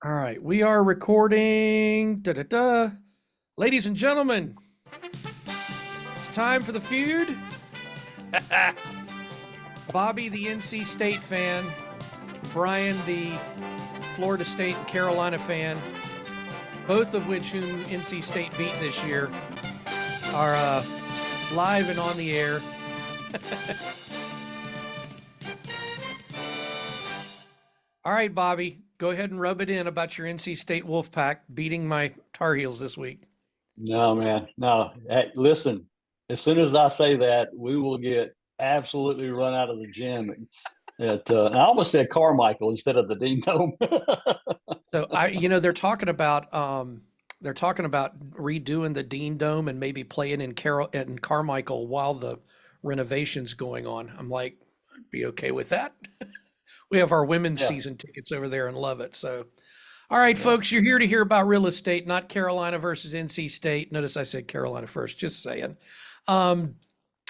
All right, we are recording. Da da da. Ladies and gentlemen, it's time for the feud. Bobby, the NC State fan, Brian, the Florida State and Carolina fan, both of which whom NC State beat this year, are live and on the air. All right, Bobby, go ahead and rub it in about your NC State Wolfpack beating my Tar Heels this week. No, man. No. Hey, listen, as soon as I say that, we will get absolutely run out of the gym and I almost said Carmichael instead of the Dean Dome. So they're talking about redoing the Dean Dome and maybe playing in Carmichael while the renovation's going on. I'm like, I'd be okay with that. We have our women's Yeah, season tickets over there and love it. So, all right, yeah. folks, you're here to hear about real estate, not Carolina versus NC State. Notice I said Carolina first, just saying. Um,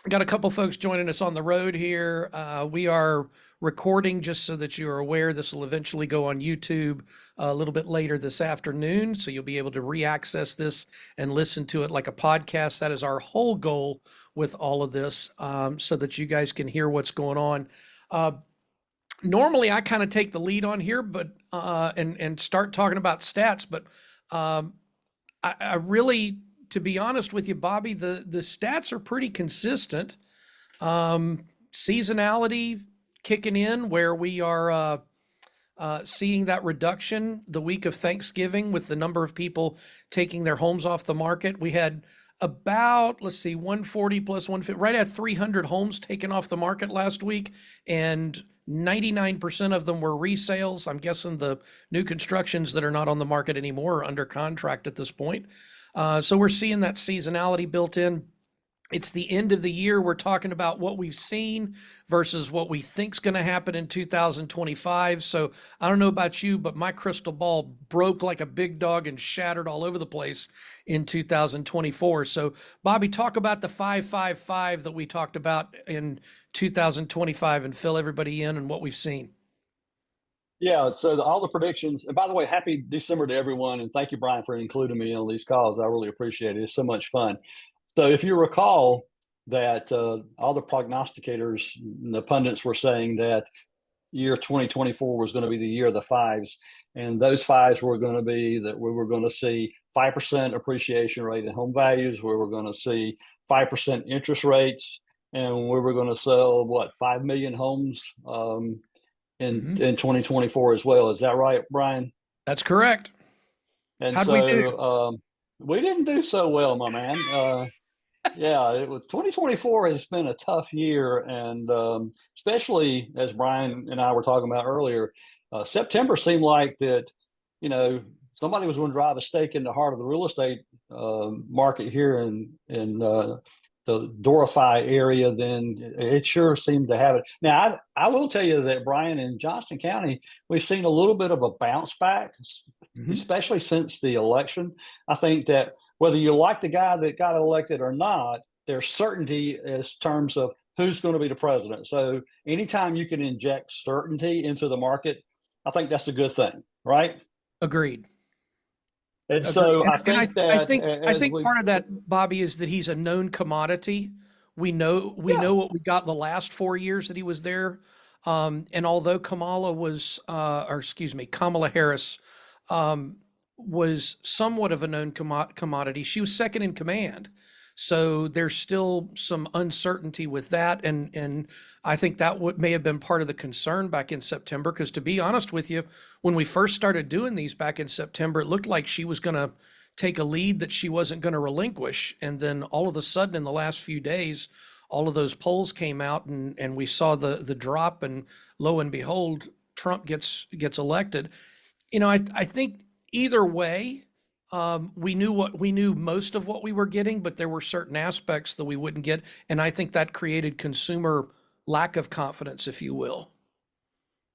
got a couple folks joining us on the road here. We are recording just so that you are aware. This will eventually go on YouTube a little bit later this afternoon, so you'll be able to re-access this and listen to it like a podcast. That is our whole goal with all of this, so that you guys can hear what's going on. Uh, Normally, I kind of take the lead on here, but and start talking about stats, but um, I really, to be honest with you, Bobby, the stats are pretty consistent. Seasonality kicking in where we are seeing that reduction the week of Thanksgiving with the number of people taking their homes off the market. We had about, let's see, 140 plus 150, right at 300 homes taken off the market last week, and 99% of them were resales. I'm guessing the new constructions that are not on the market anymore are under contract at this point. So we're seeing that seasonality built in. It's the end of the year. We're talking about what we've seen versus what we think's going to happen in 2025. So I don't know about you, but my crystal ball broke like a big dog and shattered all over the place in 2024. So Bobby, talk about the 555 that we talked about in 2025 and fill everybody in on what we've seen. Yeah. So all the predictions, and by the way, happy December to everyone. And thank you, Brian, for including me on these calls. I really appreciate it. It's so much fun. So if you recall that all the prognosticators, the pundits were saying that year 2024 was going to be the year of the fives. And those fives were going to be that we were going to see 5% appreciation rate in home values. We were going to see 5% interest rates. And we were going to sell, what, 5 million homes Hmm. in 2024 as well. Is that right, Brian? That's correct. And How'd we do? so we didn't do so well, my man. Yeah, it was 2024 has been a tough year, and especially as Brian and I were talking about earlier, September seemed like that, you know, somebody was going to drive a stake in the heart of the real estate market here in the Dorify area. Then it sure seemed to have it. Now, I will tell you that Brian, in Johnston County, we've seen a little bit of a bounce back, Hmm. especially since the election. I think that whether you like the guy that got elected or not, there's certainty as terms of who's going to be the president. So anytime you can inject certainty into the market, I think that's a good thing, right? Agreed. And Agreed. so And, I and I, think I that think I as think we, part of that, Bobby, is that he's a known commodity. We know yeah, what we got the last 4 years that he was there. And although Kamala Harris, um, was somewhat of a known commodity, she was second in command. So there's still some uncertainty with that, and I think that what may have been part of the concern back in September. Because to be honest with you, when we first started doing these back in September, it looked like she was going to take a lead that she wasn't going to relinquish, and then all of a sudden, in the last few days, all of those polls came out, and we saw the drop, and lo and behold, Trump gets elected. I think either way, we knew most of what we were getting, but there were certain aspects that we wouldn't get, and I think that created consumer lack of confidence, if you will.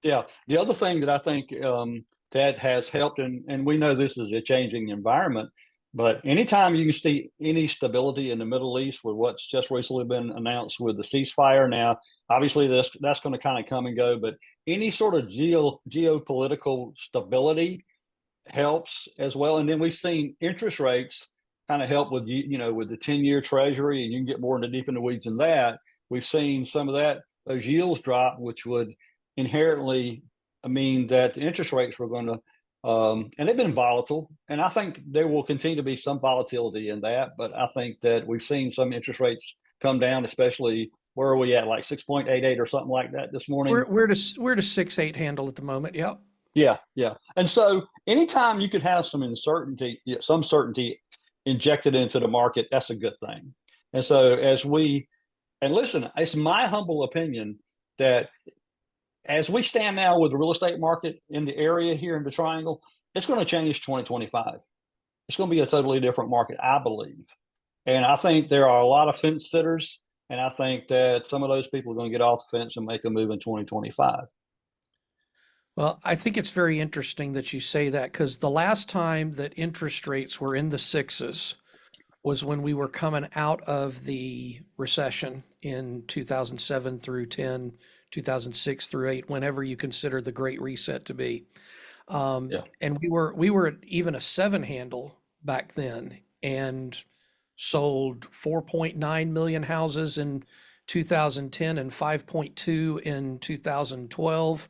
yeah. The other thing that I think that has helped, and we know this is a changing environment, but anytime you can see any stability in the Middle East with what's just recently been announced with the ceasefire now, obviously that's going to kind of come and go, but any sort of geopolitical stability helps as well. And then we've seen interest rates kind of help with with the 10-year treasury, and you can get more into deep in the weeds in that. We've seen some of those yields drop, which would inherently mean that the interest rates were going to and they've been volatile, and I think there will continue to be some volatility in that. But I think that we've seen some interest rates come down, especially where are we at, like 6.88 or something like that this morning. We're to 6.8 handle at the moment. Yep. Yeah, yeah. And so anytime you could have some uncertainty, some certainty injected into the market, that's a good thing. And so and listen, it's my humble opinion that as we stand now with the real estate market in the area here in the Triangle, it's going to change 2025. It's going to be a totally different market, I believe. And I think there are a lot of fence sitters, and I think that some of those people are going to get off the fence and make a move in 2025. Well, I think it's very interesting that you say that, because the last time that interest rates were in the sixes was when we were coming out of the recession in 2007 through 10, 2006 through 8, whenever you consider the Great Reset to be. Yeah. And we were at even a 7 handle back then, and sold 4.9 million houses in 2010 and 5.2 in 2012.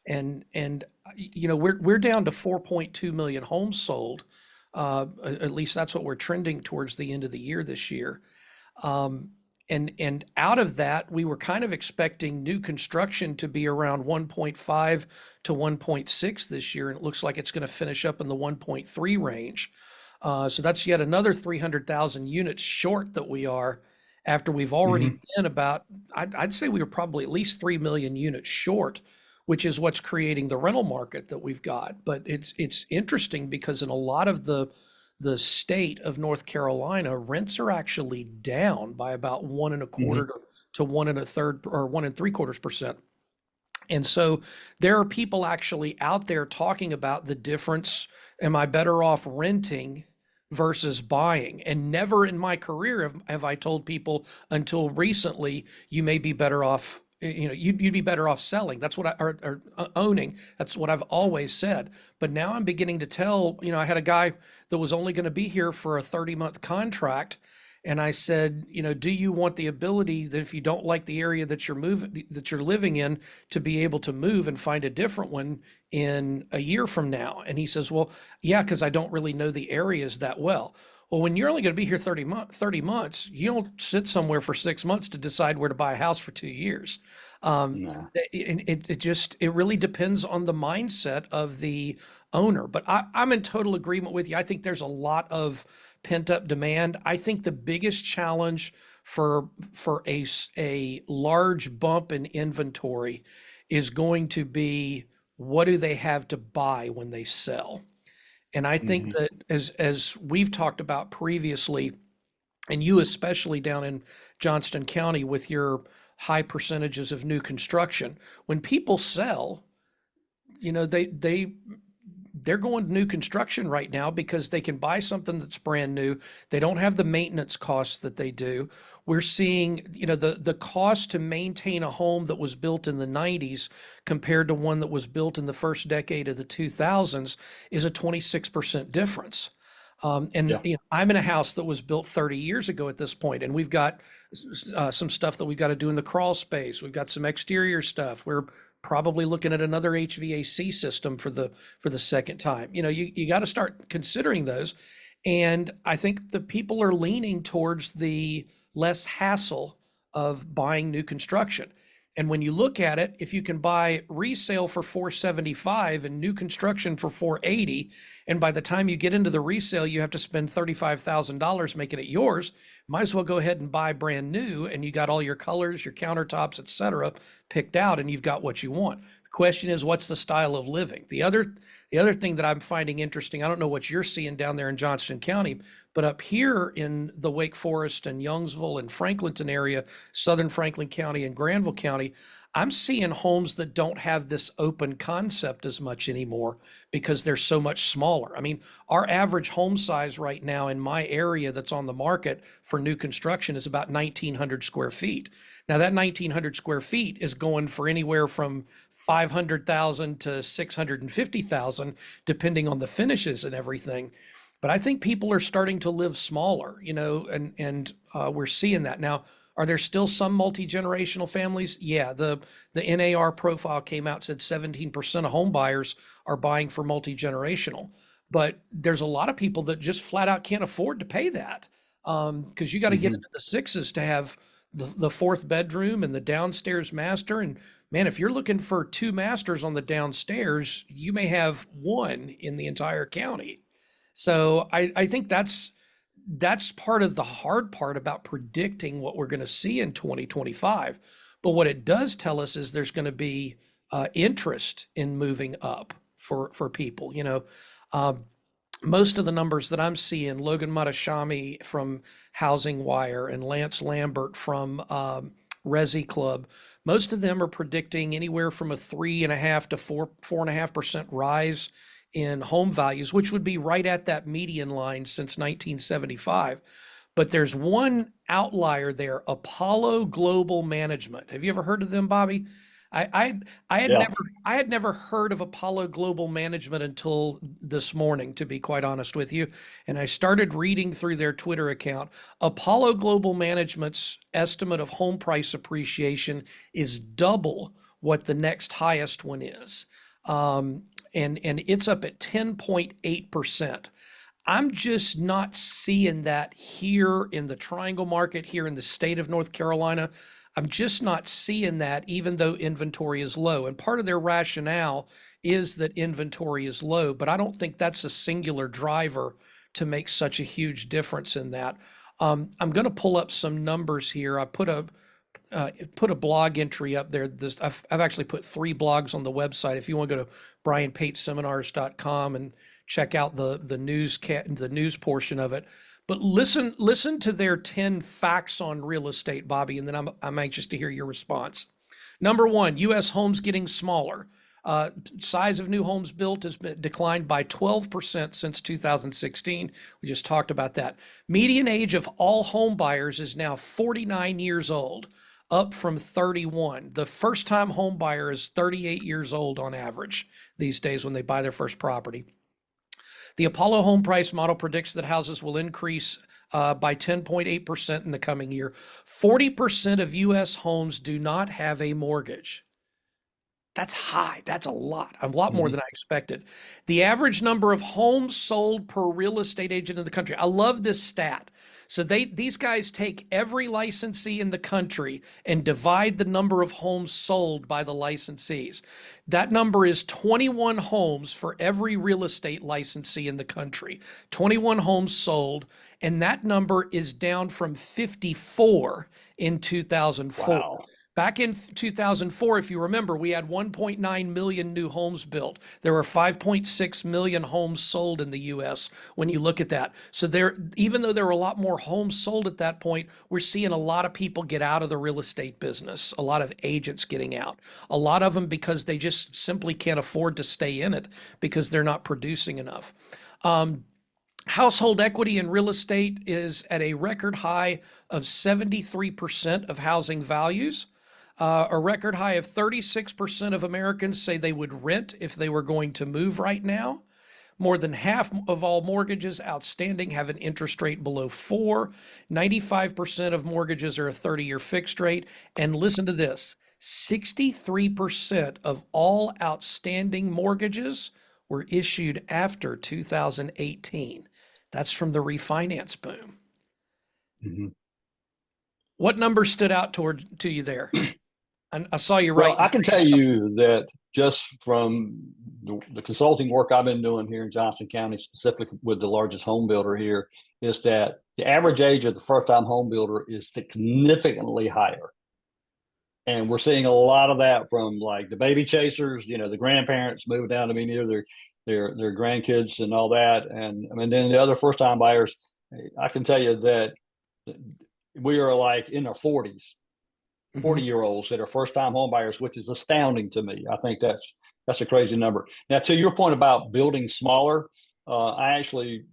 And we're down to 4.2 million homes sold. At least that's what we're trending towards the end of the year this year. And out of that, we were kind of expecting new construction to be around 1.5 to 1.6 this year, and it looks like it's going to finish up in the 1.3 range. So that's yet another 300,000 units short that we are, after we've already been about, I'd say we were probably at least 3 million units short, which is what's creating the rental market that we've got. But it's interesting because in a lot of the state of North Carolina, rents are actually down by about 1.25 to 1.33 or 1.75%. And so there are people actually out there talking about the difference. Am I better off renting versus buying? And never in my career have I told people until recently, you may be better off, you'd be better off selling. That's what or owning. That's what I've always said. But now I'm beginning to tell, I had a guy that was only going to be here for a 30-month contract. And I said, do you want the ability that if you don't like the area that you're living in, to be able to move and find a different one in a year from now? And he says, well, yeah, because I don't really know the areas that well. Well, when you're only going to be here 30 months, you don't sit somewhere for 6 months to decide where to buy a house for 2 years. No. It really depends on the mindset of the owner. But I'm in total agreement with you. I think there's a lot of pent up demand. I think the biggest challenge for a large bump in inventory is going to be, what do they have to buy when they sell? And I think that as we've talked about previously, and you especially down in Johnston County with your high percentages of new construction, when people sell, they're going to new construction right now because they can buy something that's brand new. They don't have the maintenance costs that they do. We're seeing, the cost to maintain a home that was built in the 90s compared to one that was built in the first decade of the 2000s is a 26% difference. And Yeah. I'm in a house that was built 30 years ago at this point, and we've got some stuff that we've got to do in the crawl space. We've got some exterior stuff. We're probably looking at another HVAC system for the second time. You got to start considering those. And I think the people are leaning towards the less hassle of buying new construction. And when you look at it, if you can buy resale for $475 and new construction for $480, and by the time you get into the resale, you have to spend $35,000 making it yours, might as well go ahead and buy brand new, and you got all your colors, your countertops, et cetera, picked out, and you've got what you want. The question is, what's the style of living? The other thing that I'm finding interesting, I don't know what you're seeing down there in Johnston County, but up here in the Wake Forest and Youngsville and Franklinton area, southern Franklin County and Granville County, I'm seeing homes that don't have this open concept as much anymore because they're so much smaller. I mean, our average home size right now in my area that's on the market for new construction is about 1,900 square feet. Now that 1,900 square feet is going for anywhere from 500,000 to 650,000, depending on the finishes and everything. But I think people are starting to live smaller, and we're seeing that now. Are there still some multi-generational families? Yeah, the NAR profile came out, said 17% of home buyers are buying for multi-generational, but there's a lot of people that just flat out can't afford to pay that, because you got to get Hmm. into the sixes to have the fourth bedroom and the downstairs master. And man, if you're looking for two masters on the downstairs, you may have one in the entire county. So I think that's part of the hard part about predicting what we're going to see in 2025. But what it does tell us is there's going to be interest in moving up for people. Uh, most of the numbers that I'm seeing, Logan Matashami from Housing Wire and Lance Lambert from Resi Club, most of them are predicting anywhere from a 3.5 to 4.5% rise in home values, which would be right at that median line since 1975. But there's one outlier there, Apollo Global Management. Have you ever heard of them, Bobby? I, I I had Yeah. never heard of Apollo Global Management until this morning, to be quite honest with you. And I started reading through their Twitter account. Apollo Global Management's estimate of home price appreciation is double what the next highest one is. Um, and it's up at 10.8%. I'm just not seeing that here in the Triangle market, here in the state of North Carolina. I'm just not seeing that, even though inventory is low. And part of their rationale is that inventory is low, but I don't think that's a singular driver to make such a huge difference in that. I'm going to pull up some numbers here. I put a blog entry up there. I've actually put three blogs on the website. If you want to go to brianpateseminars.com and check out the news portion of it. But listen to their 10 facts on real estate, Bobby, and then I'm anxious to hear your response. Number one, U.S. homes getting smaller. Size of new homes built has been declined by 12% since 2016. We just talked about that. Median age of all home buyers is now 49 years old, up from 31. The first time home buyer is 38 years old on average these days when they buy their first property. The Apollo home price model predicts that houses will increase by 10.8% in the coming year. 40% of U.S. homes do not have a mortgage. That's high. That's a lot more Hmm. than I expected. The average number of homes sold per real estate agent in the country. I love this stat. So these guys take every licensee in the country and divide the number of homes sold by the licensees. That number is 21 homes for every real estate licensee in the country. 21 homes sold, and that number is down from 54 in 2004. Wow. Back in 2004, if you remember, we had 1.9 million new homes built. There were 5.6 million homes sold in the US when you look at that. So even though there were a lot more homes sold at that point, we're seeing a lot of people get out of the real estate business, a lot of agents getting out, a lot of them because they just simply can't afford to stay in it because they're not producing enough. Household equity in real estate is at a record high of 73% of housing values. A record high of 36% of Americans say they would rent if they were going to move right now. More than half of all mortgages outstanding have an interest rate below 4. 95% of mortgages are a 30-year fixed rate. And listen to this, 63% of all outstanding mortgages were issued after 2018. That's from the refinance boom. Hmm. What number stood out to you there? I saw you Well, writing. I can tell you that just from the consulting work I've been doing here in Johnson County, specifically with the largest home builder here, is that the average age of the first time home builder is significantly higher. And we're seeing a lot of that from like the baby chasers, the grandparents moving down to be near their grandkids and all that. And I mean, then the other first time buyers, I can tell you that we are like in our 40s Hmm. 40-year-olds that are first-time home buyers, which is astounding to me. I think that's a crazy number. Now, to your point about building smaller, I actually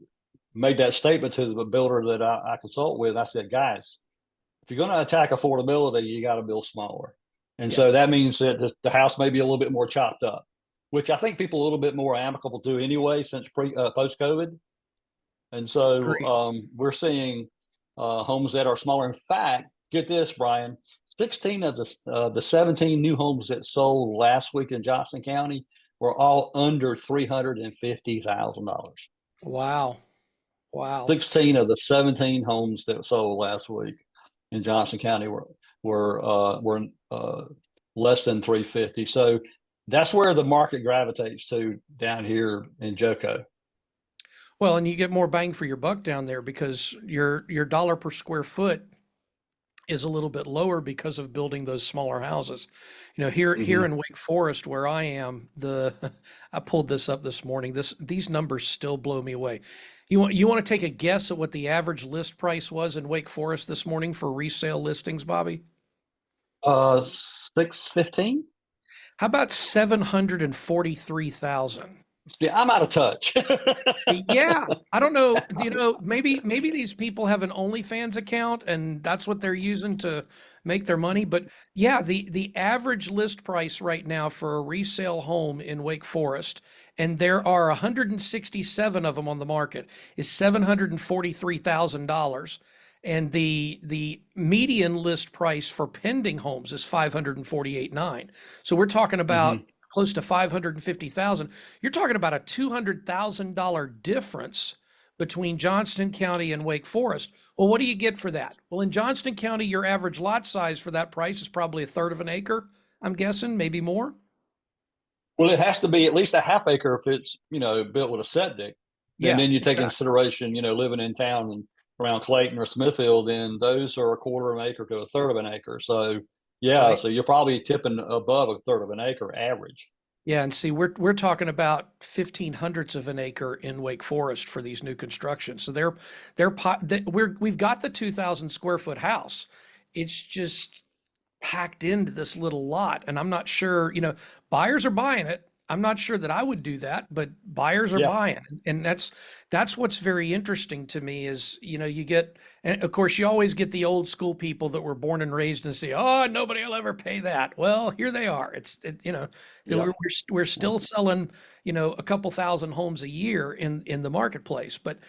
made that statement to the builder that I consult with. I said, guys, if you're going to attack affordability, you got to build smaller. And Yeah, so that means that the house may be a little bit more chopped up, which I think people are a little bit more amicable to anyway since post COVID. And so agreed. we're seeing homes that are smaller. In fact, get this, Brian, 16 of the 17 new homes that sold last week in Johnson County were all under $350,000. Wow. Wow. 16 of the 17 homes that sold last week in Johnson County were less than 350. So that's where the market gravitates to down here in Joco. Well, and you get more bang for your buck down there because your dollar per square foot is a little bit lower because of building those smaller houses. You know, here Mm-hmm. in Wake Forest where I am, I pulled this up this morning. These numbers still blow me away. You want to take a guess at what the average list price was in Wake Forest this morning for resale listings, Bobby? 615. How about 743,000? Yeah, I'm out of touch. Yeah, I don't know. Maybe these people have an OnlyFans account and that's what they're using to make their money. But yeah, the average list price right now for a resale home in Wake Forest, and there are 167 of them on the market, is $743,000. And the median list price for pending homes is 548.9. So we're talking Hmm. about close to 550,000. You're talking about a $200,000 difference between Johnston County and Wake Forest. Well, what do you get for that? Well, in Johnston County, your average lot size for that price is probably a third of an acre, I'm guessing, maybe more. Well, it has to be at least a half acre if it's built with a septic. And Yeah, then you take into exactly. consideration living in town and around Clayton or Smithfield, then those are a quarter of an acre to a third of an acre. So yeah, Right. so you're probably tipping above a third of an acre average. Yeah, and see, we're talking about 15 hundredths of an acre in Wake Forest for these new constructions. So we've got the 2,000 square foot house. It's just packed into this little lot. And I'm not sure, buyers are buying it. I'm not sure that I would do that, but buyers are Yeah, buying. And that's what's very interesting to me is, you get, and of course you always get the old school people that were born and raised and say, oh, nobody will ever pay that. Well, here they are. That yeah. we're still selling, a couple thousand homes a year in the marketplace. But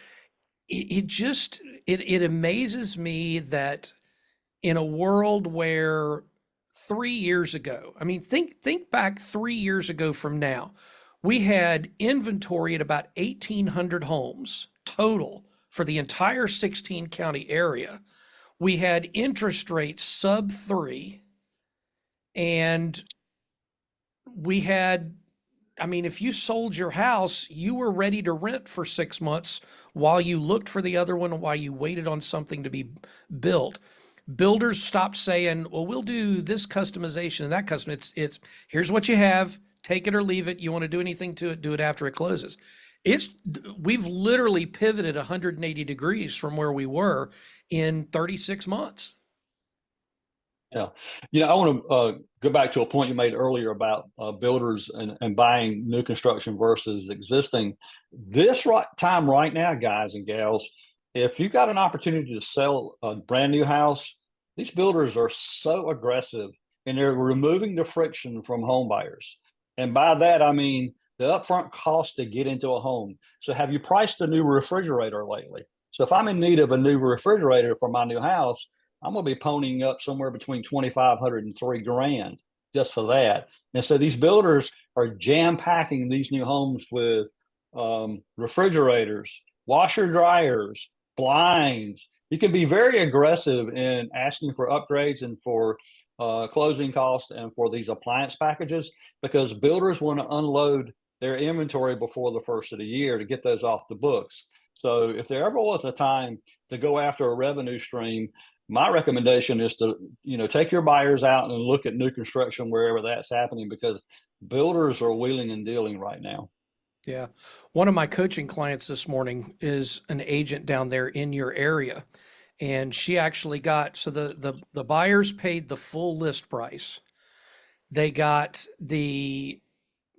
it amazes me that in a world where 3 years ago, I mean, think back 3 years ago from now, we had inventory at about 1,800 homes total for the entire 16 county area. We had interest rates sub three, and we had, I mean, if you sold your house, you were ready to rent for 6 months while you looked for the other one, while you waited on something to be built. Builders stopped saying, "Well, we'll do this customization and that custom." It's here's what you have, take it or leave it. You want to do anything to it, do it after it closes. It's we've literally pivoted 180 degrees from where we were in 36 months. Yeah. I want to go back to a point you made earlier about builders and buying new construction versus existing. This time right now, guys and gals, if you've got an opportunity to sell a brand new house, these builders are so aggressive and they're removing the friction from home buyers. And by that, I mean the upfront cost to get into a home. So have you priced a new refrigerator lately? So if I'm in need of a new refrigerator for my new house, I'm going to be ponying up somewhere between 2,500 and $3,000 just for that. And so these builders are jam packing these new homes with refrigerators, washer dryers, blinds. You can be very aggressive in asking for upgrades and for closing costs and for these appliance packages because builders want to unload their inventory before the first of the year to get those off the books. So if there ever was a time to go after a revenue stream, my recommendation is to take your buyers out and look at new construction wherever that's happening because builders are wheeling and dealing right now. Yeah. One of my coaching clients this morning is an agent down there in your area. and she actually got, so the buyers paid the full list price. They got the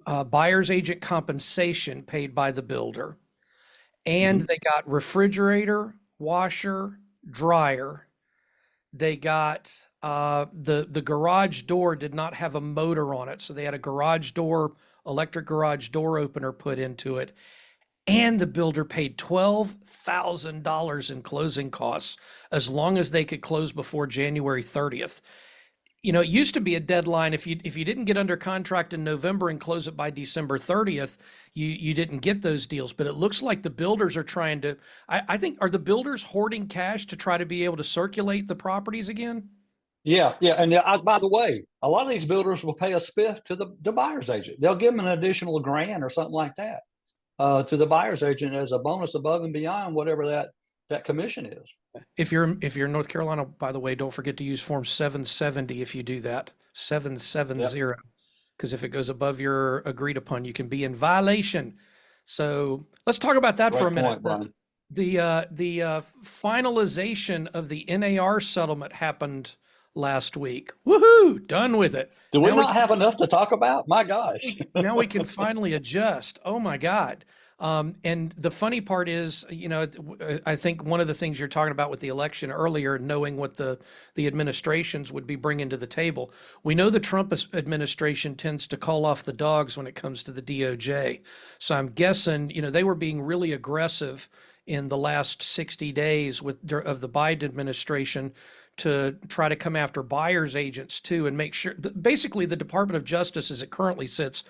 buyer's agent compensation paid by the builder, and Hmm. they got refrigerator, washer, dryer. They got the garage door did not have a motor on it, so they had a garage door, electric garage door opener put into it, and the builder paid $12,000 in closing costs as long as they could close before January 30th. It used to be a deadline. If you didn't get under contract in November and close it by December 30th, you didn't get those deals. But it looks like the builders are trying to. I think, are the builders hoarding cash to try to be able to circulate the properties again? Yeah, yeah. And by the way, a lot of these builders will pay a spiff to the buyer's agent. They'll give them an additional grand or something like that to the buyer's agent as a bonus above and beyond whatever that commission is. If you're in North Carolina, by the way, don't forget to use Form 770 if you do that. Yep. 770, because if it goes above your agreed upon, you can be in violation. So let's talk about that for a Great minute. point, Brian. The finalization of the NAR settlement happened last week. Woohoo! Done with it. Do we Now we not can have enough to talk about? My gosh. now we can finally adjust. Oh my God. And the funny part is, I think one of the things you're talking about with the election earlier, knowing what the administrations would be bringing to the table. We know the Trump administration tends to call off the dogs when it comes to the DOJ. So I'm guessing, they were being really aggressive in the last 60 days of the Biden administration to try to come after buyers agents too, and make sure, basically, the Department of Justice, as it currently sits,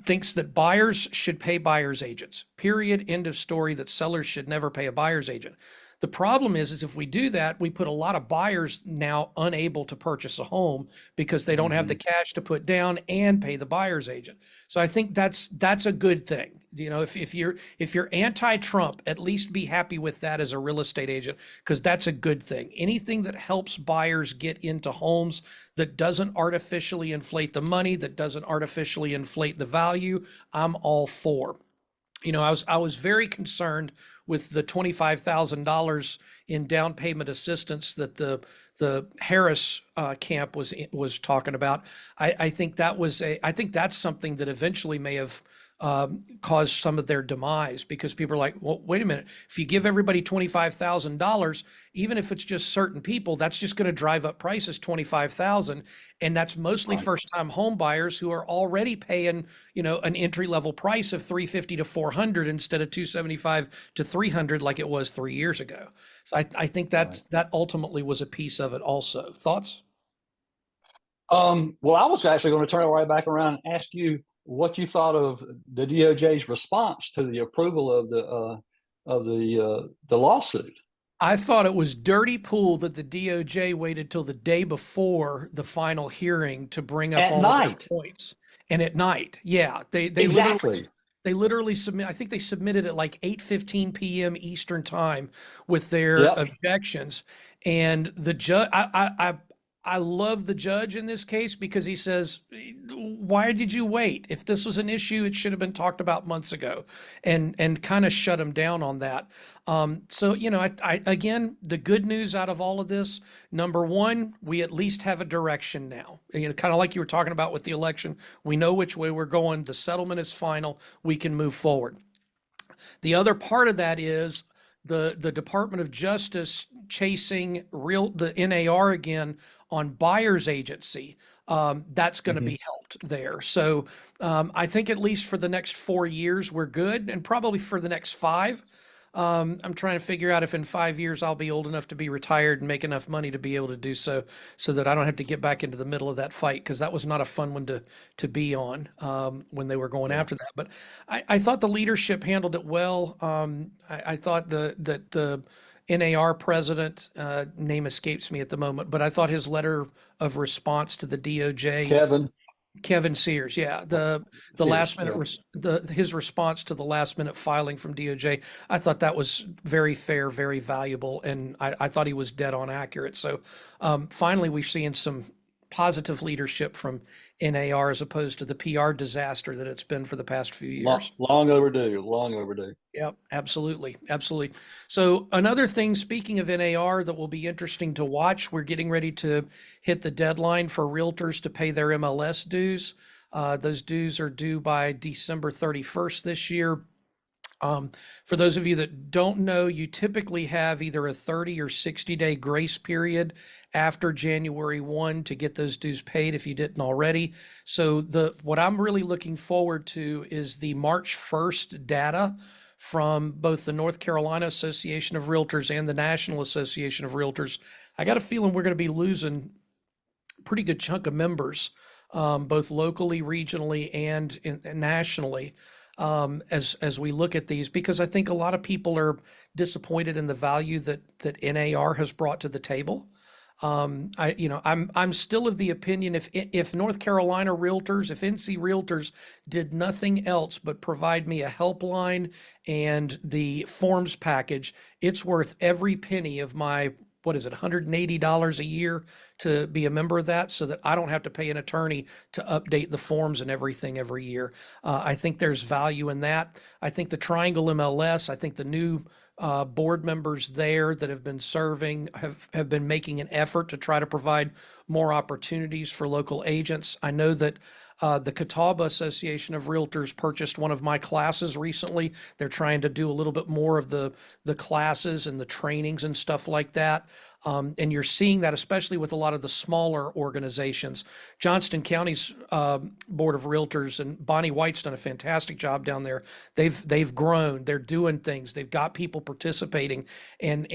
thinks that buyers should pay buyers agents. Period. End of story. That sellers should never pay a buyer's agent. The problem is if we do that, we put a lot of buyers now unable to purchase a home because they don't have the Mhm. cash to put down and pay the buyer's agent. So I think that's a good thing. If you're anti-Trump, at least be happy with that as a real estate agent, because that's a good thing. Anything that helps buyers get into homes, that doesn't artificially inflate the money, that doesn't artificially inflate the value, I'm all for. I was very concerned with the $25,000 in down payment assistance that the Harris camp was talking about. I think that's something that eventually may have caused some of their demise, because people are like, well, wait a minute. If you give everybody $25,000, even if it's just certain people, that's just going to drive up prices 25,000, and that's mostly Right. first-time home buyers who are already paying, an entry-level price of 350 to 400 instead of 275 to 300 like it was 3 years ago. So I think Right. that ultimately was a piece of it also. Thoughts? Well, I was actually going to turn it right back around and ask you what you thought of the DOJ's response to the approval of the lawsuit I thought it was dirty pool that the DOJ waited till the day before the final hearing to bring up at all of their night. points. And at night, yeah, Exactly. they literally submit. I think they submitted at like 8:15 p.m. Eastern time with their Yep. objections. And the judge, I love the judge in this case, because he says, "Why did you wait? If this was an issue, it should have been talked about months ago," and kind of shut him down on that. So I again, the good news out of all of this, number one, we at least have a direction now. Kind of like you were talking about with the election, we know which way we're going. The settlement is final. We can move forward. The other part of that is the Department of Justice chasing the NAR again on buyer's agency. That's going to Hmm. be helped there. So I think at least for the next 4 years we're good, and probably for the next five. I'm trying to figure out if in 5 years I'll be old enough to be retired and make enough money to be able to do so, so that I don't have to get back into the middle of that fight, because that was not a fun one to be on when they were going Yeah. after that. But I thought the leadership handled it well. I thought that the NAR president, name escapes me at the moment, but I thought his letter of response to the DOJ, Kevin Kevin Sears, yeah, the Sears. last minute Yeah. his response to the last minute filing from DOJ, I thought that was very fair, very valuable, and I thought he was dead on accurate. So finally, we've seen some positive leadership from NAR as opposed to the PR disaster that it's been for the past few Long, years. long overdue. Long overdue. Yep, absolutely. Absolutely. So another thing, speaking of NAR, that will be interesting to watch, we're getting ready to hit the deadline for realtors to pay their MLS dues. Those dues are due by December 31st this year. For those of you that don't know, you typically have either a 30 or 60-day grace period after January 1 to get those dues paid if you didn't already. So what I'm really looking forward to is the March 1st data from both the North Carolina Association of Realtors and the National Association of Realtors. I got a feeling we're going to be losing a pretty good chunk of members, both locally, regionally, and nationally, as we look at these, because I think a lot of people are disappointed in the value that NAR has brought to the table. I'm still of the opinion, if North Carolina realtors, if NC realtors did nothing else but provide me a helpline and the forms package, it's worth every penny of my, what is it, $180 a year to be a member of that, so that I don't have to pay an attorney to update the forms and everything every year. I think there's value in that. I think the Triangle MLS, I think the new board members there that have been serving have been making an effort to try to provide more opportunities for local agents. I know that the Catawba Association of Realtors purchased one of my classes recently. They're trying to do a little bit more of the classes and the trainings and stuff like that. And you're seeing that especially with a lot of the smaller organizations. Johnston County's Board of Realtors and Bonnie White's done a fantastic job down there. They've grown. They're doing things. They've got people participating, and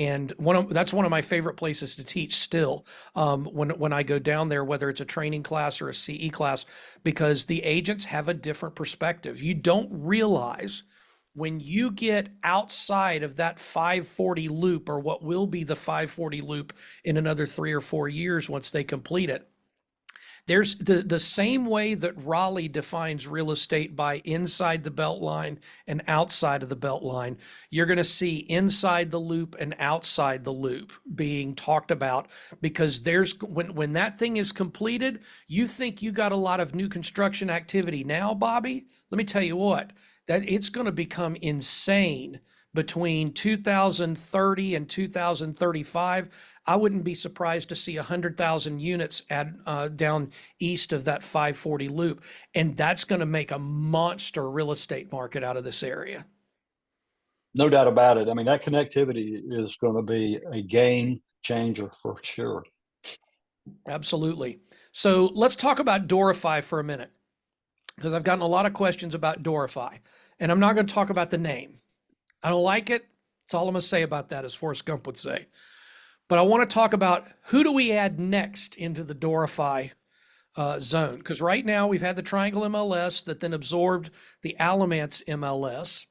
that's one of my favorite places to teach still. When I go down there, whether it's a training class or a CE class, because the agents have a different perspective. You don't realize when you get outside of that 540 loop, or what will be the 540 loop in another 3 or 4 years once they complete it. There's the same way that Raleigh defines real estate by inside the belt line and outside of the belt line. You're going to see inside the loop and outside the loop being talked about, because when that thing is completed, you think you got a lot of new construction activity now, Bobby. Let me tell you what, that it's going to become insane between 2030 and 2035. I wouldn't be surprised to see 100,000 units down east of that 540 loop. And that's going to make a monster real estate market out of this area. No doubt about it. I mean, that connectivity is going to be a game changer for sure. Absolutely. So let's talk about Dorify for a minute, because I've gotten a lot of questions about Dorify. And I'm not going to talk about the name. I don't like it. That's all I'm going to say about that, as Forrest Gump would say. But I want to talk about, who do we add next into the Dorify zone? Because right now we've had the Triangle MLS that then absorbed the Alamance MLS.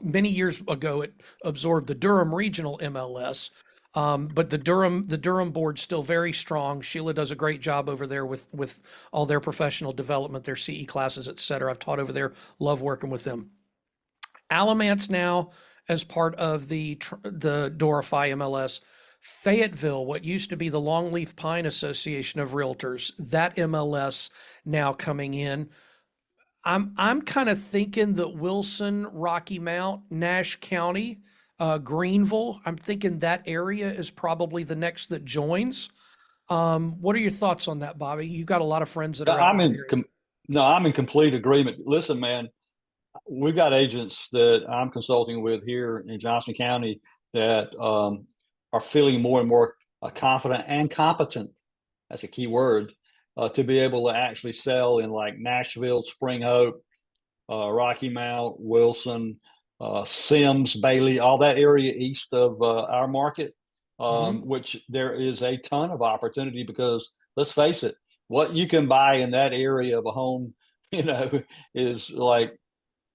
Many years ago it absorbed the Durham Regional MLS, but the Durham board's still very strong. Sheila does a great job over there with all their professional development, their CE classes, et cetera. I've taught over there, love working with them. Alamance now as part of the Dorify MLS. Fayetteville, what used to be the Longleaf Pine Association of Realtors, that MLS now coming in. I'm kind of thinking that Wilson, Rocky Mount, Nash County, Greenville, I'm thinking that area is probably the next that joins. What are your thoughts on that, Bobby? You've got a lot of friends that are out I'm in that in area. no, I'm in complete agreement. Listen, man, we've got agents that I'm consulting with here in Johnson County that are feeling more and more confident and competent. That's a key word, to be able to actually sell in like Nashville, Spring Hope, Rocky Mount, Wilson, Sims, Bailey, all that area east of our market, Mhm. which there is a ton of opportunity, because let's face it, what you can buy in that area of a home, you know, is like,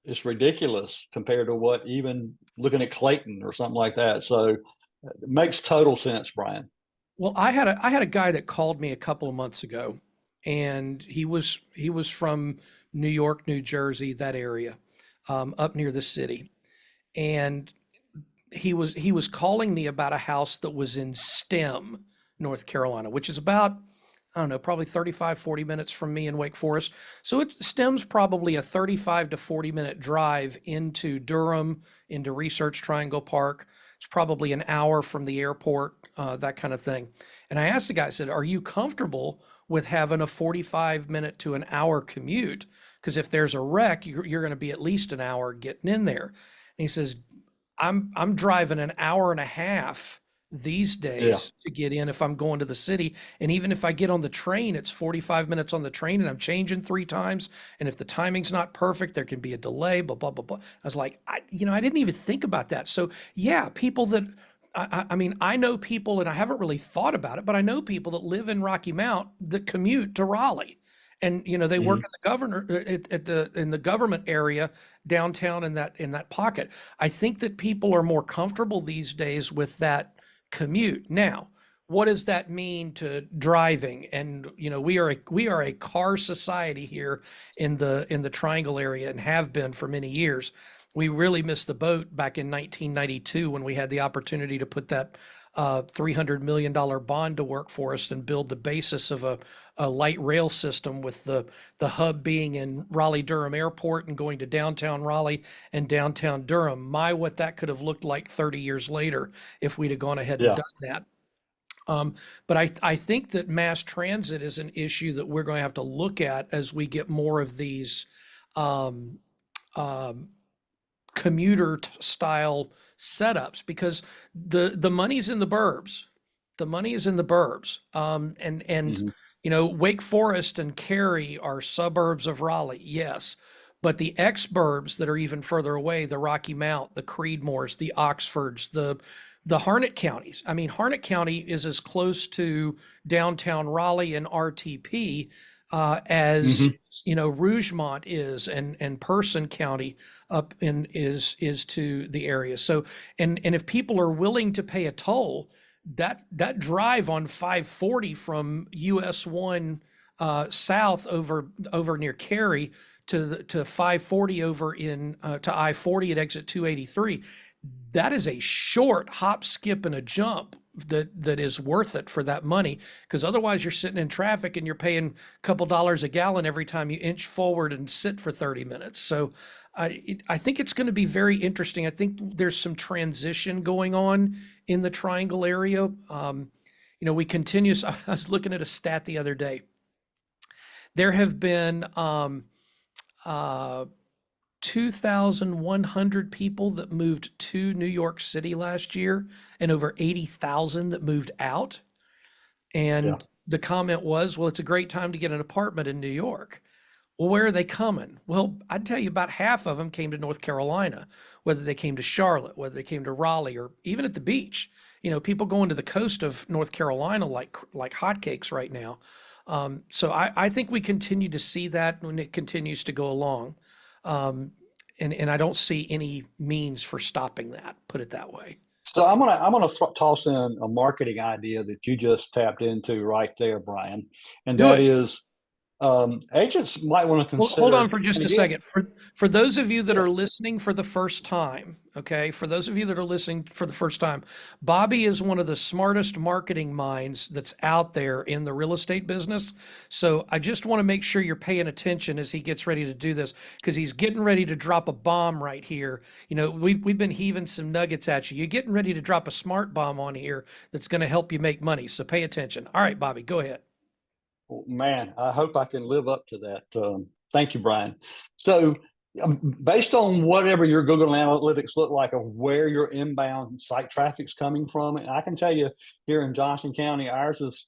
it's ridiculous compared to what, even looking at Clayton or something like that. So it makes total sense, Brian. Well, I had a guy that called me a couple of months ago, and he was from New York, New Jersey, that area, up near the city, and he was calling me about a house that was in Stem, North Carolina, which is about, I don't know, probably 35, 40 minutes from me in Wake Forest. So it stems probably a 35 to 40-minute drive into Durham, into Research Triangle Park. It's probably an hour from the airport, that kind of thing. And I asked the guy, I said, are you comfortable with having a 45-minute to an hour commute? Because if there's a wreck, you're going to be at least an hour getting in there. And he says, I'm driving an hour and a half these Yeah. days to get in if I'm going to the city. And even if I get on the train, it's 45 minutes on the train and I'm changing 3 times. And if the timing's not perfect, there can be a delay, blah, blah, blah, blah. I was like, I didn't even think about that. So yeah, people that, I mean, I know people, and I haven't really thought about it, but I know people that live in Rocky Mount that commute to Raleigh. And they work Mhm. in the in the government area downtown in that pocket. I think that people are more comfortable these days with that commute. Now, what does that mean to driving? And we are a car society here in the Triangle area and have been for many years. We really missed the boat back in 1992 when we had the opportunity to put that $300 million bond to work for us and build the basis of a light rail system with the hub being in Raleigh Durham Airport and going to downtown Raleigh and downtown Durham. My, what that could have looked like 30 years later if we'd have gone ahead and Yeah. done that. But I think that mass transit is an issue that we're going to have to look at as we get more of these um, um, commuter style setups, because the money's in the burbs. The money is in the burbs. And Mhm. Wake Forest and Cary are suburbs of Raleigh, yes. But the ex-burbs that are even further away, the Rocky Mount, the Creedmoors, the Oxfords, the Harnett counties. I mean, Harnett County is as close to downtown Raleigh and RTP as Mhm. Rougemont is, and Person County up in is to the area. So, and if people are willing to pay a toll, that drive on 540 from US 1 south over near Cary to 540 over in to I-40 at exit 283, that is a short hop, skip, and a jump that is worth it for that money, because otherwise you're sitting in traffic and you're paying a couple dollars a gallon every time you inch forward and sit for 30 minutes. So I think it's going to be very interesting. I think there's some transition going on in the Triangle area. We continue. I was looking at a stat the other day. There have been uh, 2,100 people that moved to New York City last year and over 80,000 that moved out. Yeah. And the comment was, well, it's a great time to get an apartment in New York. Well, where are they coming? Well, I'd tell you about half of them came to North Carolina, whether they came to Charlotte, whether they came to Raleigh, or even at the beach. People going to the coast of North Carolina like hotcakes right now. So I think we continue to see that when it continues to go along. Um, and I don't see any means for stopping that, put it that way. So I'm gonna toss in a marketing idea that you just tapped into right there, Brian, and Do that it. is agents might want to Well, hold on consider. for just And a again, second. For those of you that yeah, are listening for the first time, okay, for those of you that are listening for the first time, Bobby is one of the smartest marketing minds that's out there in the real estate business. So I just want to make sure you're paying attention as he gets ready to do this, because he's getting ready to drop a bomb right here. We've been heaving some nuggets at you. You're getting ready to drop a smart bomb on here that's going to help you make money. So pay attention. All right, Bobby, go ahead. well, man, I hope I can live up to that. Thank you, Brian. So, based on whatever your Google Analytics look like of where your inbound site traffic's coming from, and I can tell you here in Johnson County, ours is,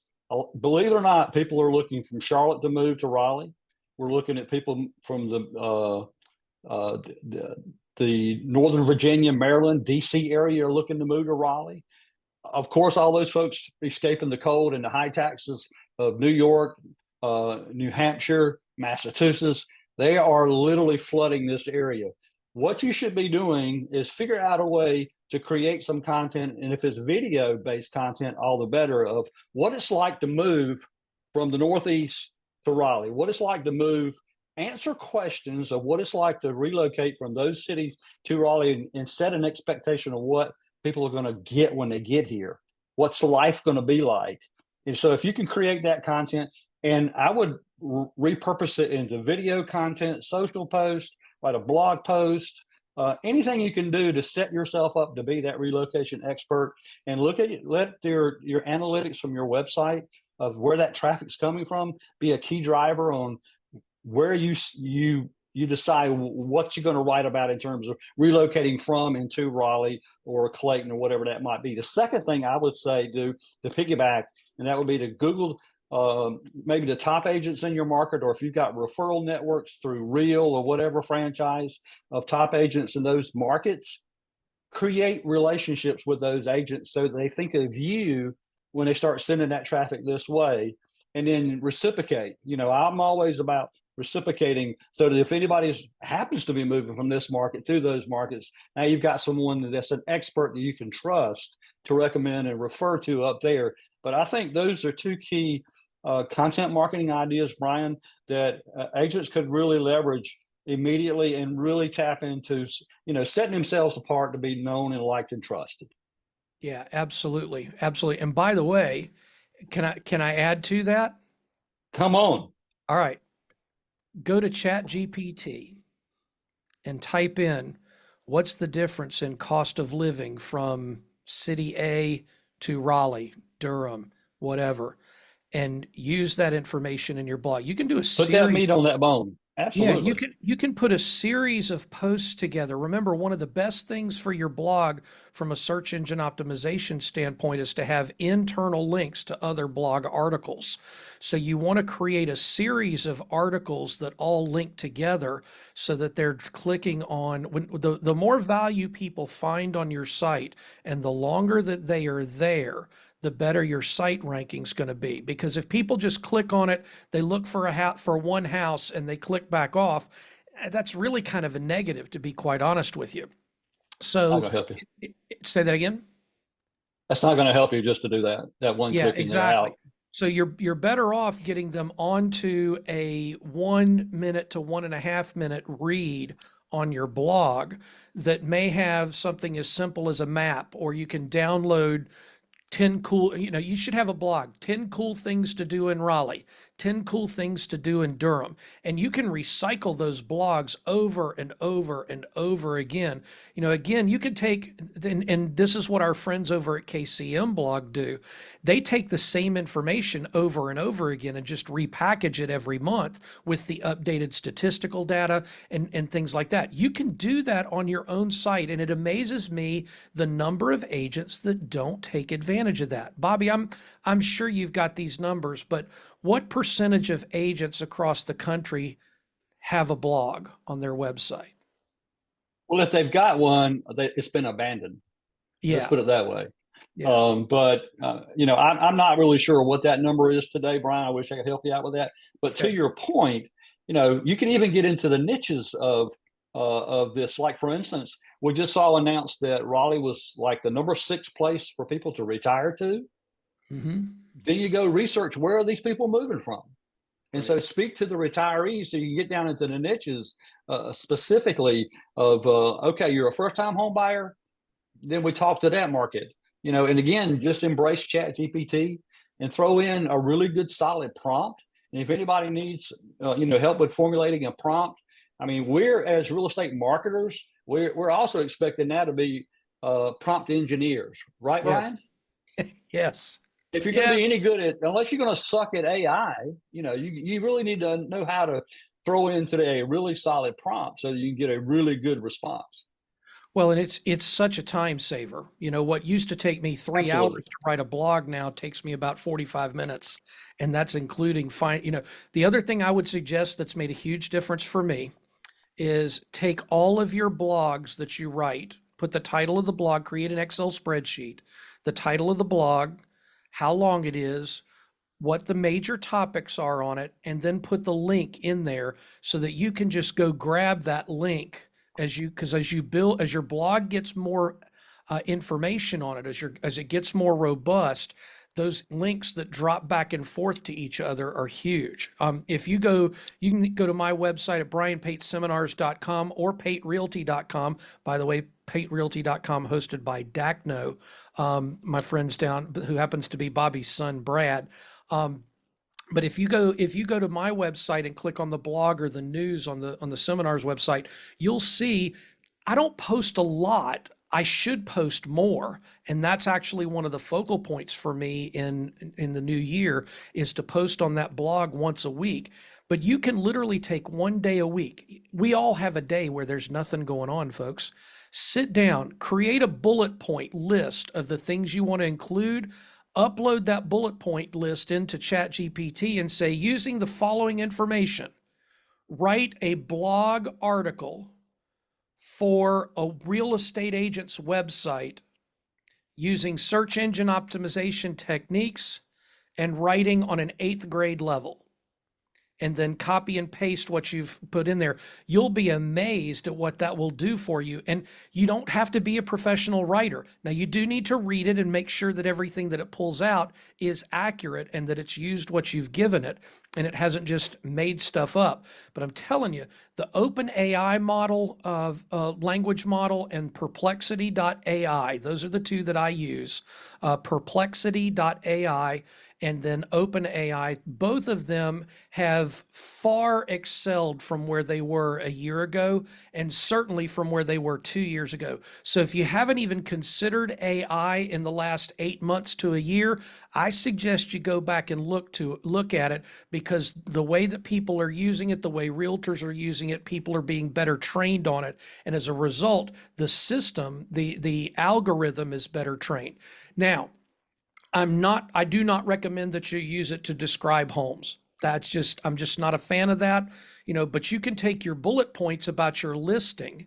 believe it or not, people are looking from Charlotte to move to Raleigh. We're looking at people from uh, the, the Northern Virginia, Maryland, DC area are looking to move to Raleigh. Of course, all those folks escaping the cold and the high taxes of New York, New Hampshire, Massachusetts, they are literally flooding this area. What you should be doing is figure out a way to create some content, and if it's video based content, all the better, of what it's like to move from the Northeast to Raleigh, what it's like to move, answer questions of what it's like to relocate from those cities to Raleigh, and set an expectation of what people are going to get when they get here. What's life going to be like? And so if you can create that content, and I would repurpose it into video content, social post, write a blog post, anything you can do to set yourself up to be that relocation expert, and let your analytics from your website of where that traffic's coming from be a key driver on where you decide what you're going to write about in terms of relocating from and to Raleigh or Clayton or whatever that might be. The second thing I would say do to piggyback, and that would be to Google maybe the top agents in your market, or if you've got referral networks through Real or whatever franchise of top agents in those markets, create relationships with those agents so they think of you when they start sending that traffic this way, and then reciprocate. I'm always about reciprocating so that if anybody happens to be moving from this market to those markets, now you've got someone that's an expert that you can trust to recommend and refer to up there. But I think those are two key content marketing ideas, Brian, that agents could really leverage immediately and really tap into, setting themselves apart to be known and liked and trusted. Yeah, absolutely. Absolutely. And by the way, can I add to that? Come on. All right. Go to Chat GPT and type in what's the difference in cost of living from city A to Raleigh, Durham, whatever, and use that information in your blog. You can do a Put that series. meat on that bone. Yeah, Absolutely. you can put a series of posts together. Remember, one of the best things for your blog from a search engine optimization standpoint is to have internal links to other blog articles. So you want to create a series of articles that all link together so that they're clicking on the more value people find on your site and the longer that they are there, the better your site ranking's going to be. Because if people just click on it, they look for one house and they click back off, that's really kind of a negative, to be quite honest with you. Not So gonna help you. say that again. That's not going to help you just to do that one Yeah, click and they're exactly. out. So you're better off getting them onto a 1 minute to 1.5 minute read on your blog that may have something as simple as a map, or you can download 10 cool, you should have a blog, 10 cool things to do in Raleigh, 10 cool things to do in Durham. And you can recycle those blogs over and over and over again. Again, you could take, and this is what our friends over at KCM blog do. They take the same information over and over again and just repackage it every month with the updated statistical data and things like that. You can do that on your own site. And it amazes me the number of agents that don't take advantage of that. Bobby, I'm sure you've got these numbers, but what percentage of agents across the country have a blog on their website? Well, if they've got one, it's been abandoned. Let's Yeah, put it that way. yeah. But I'm not really sure what that number is today, Brian. I wish I could help you out with that. But to Okay. your point, you can even get into the niches of this. Like, for instance, we just saw announced that Raleigh was like the number 6 place for people to retire to. Mm-hmm. Then you go research, where are these people moving from? And Right. so speak to the retirees so you can get down into the niches specifically of, okay, you're a first time home buyer. Then we talk to that market, and again, just embrace Chat GPT and throw in a really good solid prompt. And if anybody needs, help with formulating a prompt, I mean, we're as real estate marketers, we're also expecting now to be prompt engineers, right, Yes. Brian? Yes. If you're going to be any Yes. good at, unless you're going to suck at AI, you really need to know how to throw into a really solid prompt so that you can get a really good response. Well, and it's such a time saver. What used to take me 3 hours Absolutely. to write a blog now takes me about 45 minutes. And that's including the other thing I would suggest that's made a huge difference for me is take all of your blogs that you write, put the title of the blog, create an Excel spreadsheet, the title of the blog, how long it is, what the major topics are on it, and then put the link in there so that you can just go grab that link because as your blog gets more information on it, as it gets more robust, those links that drop back and forth to each other are huge. If you go, you can go to my website at brianpateseminars.com or paterealty.com. By the way, paterealty.com hosted by Dacno, my friends down, who happens to be Bobby's son, Brad. But if you go to my website and click on the blog or the news on the seminars website, you'll see I don't post a lot. I should post more, and that's actually one of the focal points for me in the new year is to post on that blog once a week. But you can literally take one day a week. We all have a day where there's nothing going on, folks. Sit down, create a bullet point list of the things you want to include, upload that bullet point list into ChatGPT and say, using the following information, write a blog article for a real estate agent's website using search engine optimization techniques and writing on an 8th grade level, and then copy and paste what you've put in there. You'll be amazed at what that will do for you. And you don't have to be a professional writer. Now, you do need to read it and make sure that everything that it pulls out is accurate and that it's used what you've given it and it hasn't just made stuff up. But I'm telling you, the open AI model of language model and perplexity.ai, those are the two that I use, perplexity.ai and then OpenAI, both of them have far excelled from where they were a year ago, and certainly from where they were 2 years ago. So if you haven't even considered AI in the last 8 months to a year, I suggest you go back and look at it, because the way that people are using it, the way realtors are using it, people are being better trained on it. And as a result, the system, the algorithm is better trained. Now, I do not recommend that you use it to describe homes. I'm just not a fan of that, but you can take your bullet points about your listing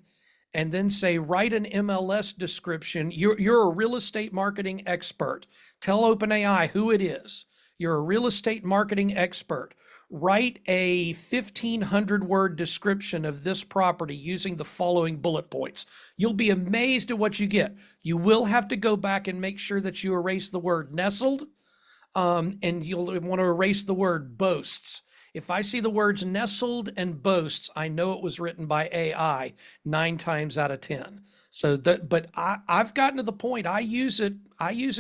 and then say, write an MLS description. You're a real estate marketing expert. Tell OpenAI who it is. You're a real estate marketing expert. Write a 1,500 word description of this property using the following bullet points. You'll be amazed at what you get. You will have to go back and make sure that you erase the word nestled, and you'll want to erase the word boasts. If I see the words nestled and boasts, I know it was written by AI 9 times out of 10. But I've gotten to the point, I use it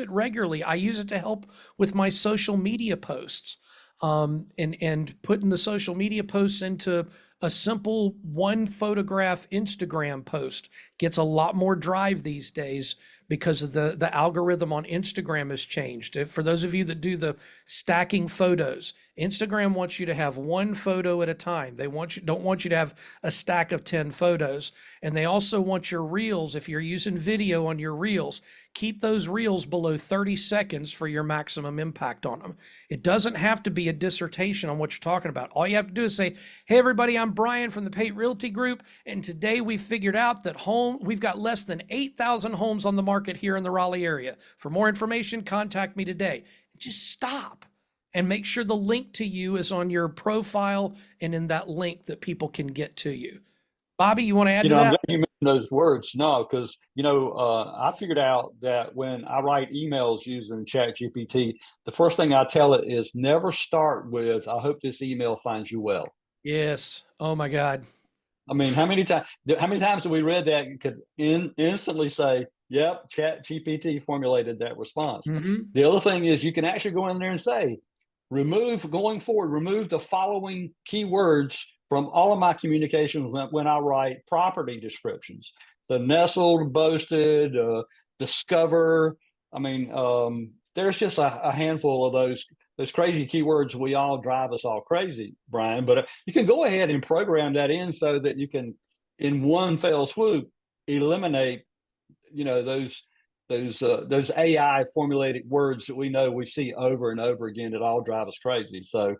regularly. I use it to help with my social media posts. And putting the social media posts into a simple one photograph Instagram post gets a lot more drive these days because of the algorithm on Instagram has changed. For those of you that do the stacking photos, Instagram wants you to have one photo at a time. They don't want you to have a stack of 10 photos. And they also want your reels, if you're using video on your reels, keep those reels below 30 seconds for your maximum impact on them. It doesn't have to be a dissertation on what you're talking about. All you have to do is say, hey, everybody, I'm Brian from the Pate Realty Group. And today we figured out that we've got less than 8,000 homes on the market here in the Raleigh area. For more information, contact me today. Just stop and make sure the link to you is on your profile and in that link that people can get to you. Bobby, you want to add to I'm that? glad you mentioned those words. No, because I figured out that when I write emails using ChatGPT, the first thing I tell it is never start with, I hope this email finds you well. Yes. Oh my God. I mean, how many times have we read that and could instantly say, yep, ChatGPT formulated that response. Mm-hmm. The other thing is you can actually go in there and say, remove the following keywords from all of my communications when I write property descriptions. So nestled, boasted, discover. I mean, there's just a handful of those crazy keywords we all drive us all crazy, Brian. But you can go ahead and program that in so that you can, in one fell swoop, eliminate, those AI formulated words that we know we see over and over again that all drive us crazy. So,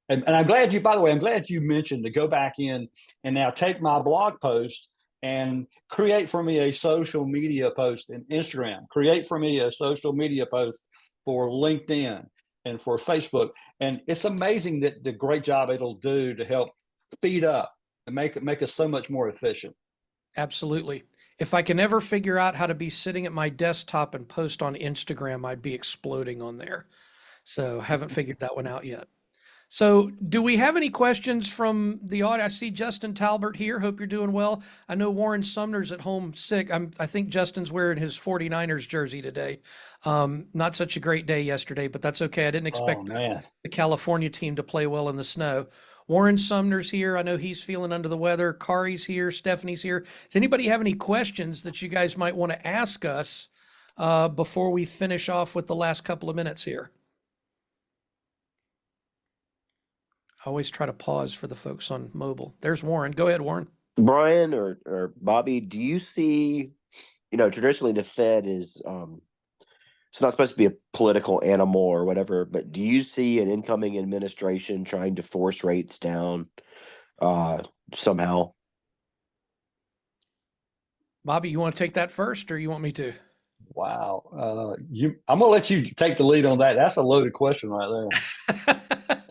and I'm glad by the way, I'm glad you mentioned to go back in and now take my blog post and create for me a social media post in Instagram, create for me a social media post for LinkedIn and for Facebook. And it's amazing that the great job it'll do to help speed up and make us so much more efficient. Absolutely. If I can ever figure out how to be sitting at my desktop and post on Instagram, I'd be exploding on there. So haven't figured that one out yet. So, do we have any questions from the audience? I see Justin Talbert here. Hope you're doing well. I know Warren Sumner's at home sick. I think Justin's wearing his 49ers jersey today. Not such a great day yesterday, but that's okay. I didn't Oh expect man. the California team to play well in the snow. Warren Sumner's here. I know he's feeling under the weather. Kari's here. Stephanie's here. Does anybody have any questions that you guys might want to ask us before we finish off with the last couple of minutes here? I always try to pause for the folks on mobile. There's Warren. Go ahead, Warren. Brian or Bobby, do you see, traditionally the Fed is it's not supposed to be a political animal or whatever, but do you see an incoming administration trying to force rates down somehow? Bobby, you want to take that first or you want me to? Wow. I'm gonna let you take the lead on that. That's a loaded question right there.